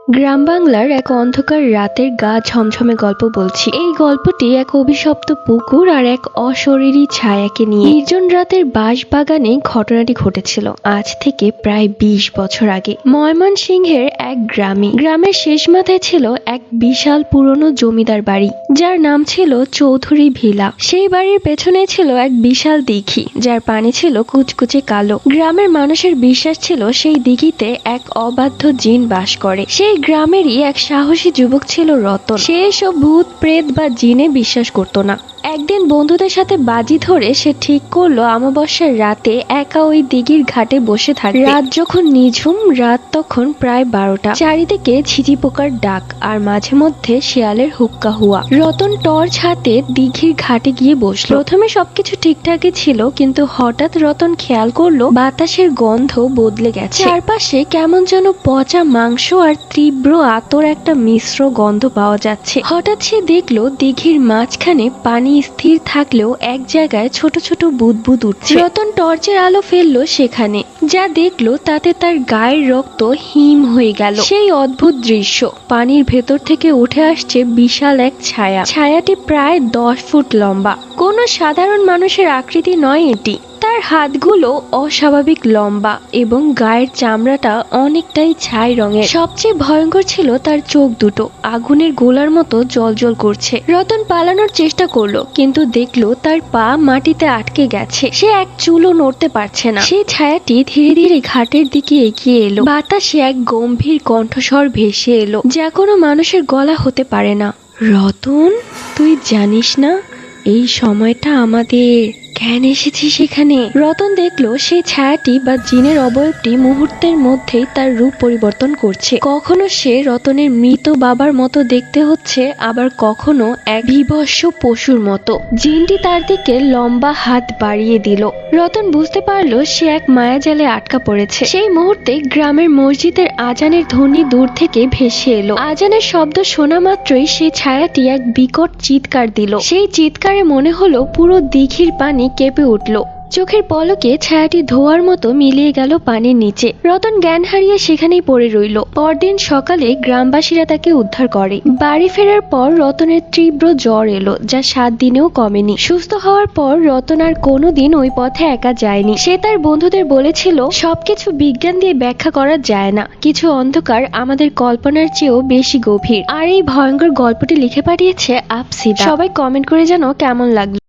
গ্রাম বাংলার এক অন্ধকার রাতের গা ঝমঝমে গল্প বলছি। এই গল্পটি এক অভিশপ্ত পুকুর আর এক অশরীরী ছায়াকে নিয়ে। নির্জন রাতের বাঁশ বাগানে ঘটনাটি ঘটেছিল আজ থেকে প্রায় ২০ বছর আগে ময়মনসিংহের এক গ্রামে। গ্রামের শেষ মাথায় ছিল এক বিশাল পুরনো জমিদার বাড়ি, যার নাম ছিল চৌধুরী ভিলা। সেই বাড়ির পেছনে ছিল এক বিশাল দিঘি, যার পানি ছিল কুচকুচে কালো। গ্রামের মানুষের বিশ্বাস ছিল সেই দিঘিতে এক অবাধ্য জিন বাস করে। সেই গ্রামেরই এক সাহসী যুবক ছিল রতন। সে এসব ভূত প্রেত বা জিনে বিশ্বাস করতো না। একদিন বন্ধুদের সাথে বাজি ধরে সে ঠিক করলো অমাবস্যার রাতে একা ওই দিঘির ঘাটে বসে থাকবে। রাত যখন নিঝুম, রাত তখন প্রায় ১২টা। চারিদিকে ঝিঝি পোকার ডাক আর মাঝে মধ্যে শিয়ালের হুক্কা হুয়া। রতন টর্চ হাতে দিঘির ঘাটে গিয়ে বসলো। প্রথমে সবকিছু ঠিকঠাকই ছিল, কিন্তু হঠাৎ রতন খেয়াল করলো বাতাসের গন্ধ বদলে গেছে। চারপাশে কেমন যেন পচা মাংস আর তীব্র আতর একটা মিশ্র গন্ধ পাওয়া যাচ্ছে। হঠাৎ সে দেখলো দিঘির মাঝখানে পানি স্থির থাকলেও এক জায়গায় ছোট ছোট বুদবুদ উঠছে। রতন টর্চের আলো ফেললো সেখানে। যা দেখলো তাতে তার গায়ের রক্ত হিম হয়ে গেল। সেই অদ্ভুত দৃশ্য, পানির ভেতর থেকে উঠে আসছে বিশাল এক ছায়া। ছায়াটি প্রায় ১০ ফুট লম্বা। কোনো সাধারণ মানুষের আকৃতি নয় এটি। তার হাতগুলো অস্বাভাবিক লম্বা এবং গায়ের চামড়াটা অনেকটাই ছাই রঙের। সবচেয়ে ভয়ঙ্কর ছিল তার চোখ দুটো, আগুনের গোলার মতো জ্বলজ্বল করছে। রতন পালানোর চেষ্টা করলো, কিন্তু দেখলো তার পা মাটিতে আটকে গেছে। সে এক চুলও নড়তে পারছে না। সেই ছায়াটি ধীরে ধীরে ঘাটের দিকে এগিয়ে এলো। বাতাসে এক গম্ভীর কণ্ঠস্বর ভেসে এলো, যা কোনো মানুষের গলা হতে পারে না। রতন, তুই জানিস না এই সময়টা আমাদের? কেন এসেছিস সেখানে? রতন দেখলো সেই ছায়াটি বা জিনের অবয়বটি মুহূর্তের মধ্যেই তার রূপ পরিবর্তন করছে। কখনো সে রতনের মৃত বাবার মতো দেখতে হচ্ছে, আবার কখনো এক বিভৎস পশুর মতো। জিনটি তার দিকে লম্বা হাত বাড়িয়ে দিল। রতন বুঝতে পারলো সে এক মায়াজালে আটকা পড়েছে। সেই মুহূর্তে গ্রামের মসজিদের আজানের ধ্বনি দূর থেকে ভেসে এলো। আজানের শব্দ শোনা মাত্রই সেই ছায়াটি এক বিকট চিৎকার দিল। সেই চিৎকারে মনে হলো পুরো দিঘির পানি কেঁপে উঠল। চোখের পলকে ছায়াটি ধোয়ার মতো মিলিয়ে গেল পানির নিচে। রতন জ্ঞান হারিয়ে সেখানেই পড়ে রইল। পরদিন সকালে গ্রামবাসীরা তাকে উদ্ধার করে। বাড়ি ফেরার পর রতনের তীব্র জ্বর এলো, যা ৭ দিনেও কমেনি। সুস্থ হওয়ার পর রতন আর কোনোদিন ওই পথে একা যায়নি। সে তার বন্ধুদের বলেছিল, সবকিছু বিজ্ঞান দিয়ে ব্যাখ্যা করা যায় না। কিছু অন্ধকার আমাদের কল্পনার চেয়েও বেশি গভীর। আর এই ভয়ঙ্কর গল্পটি লিখে পাঠিয়েছে আপসিদা। সবাই কমেন্ট করে জানো কেমন লাগলো।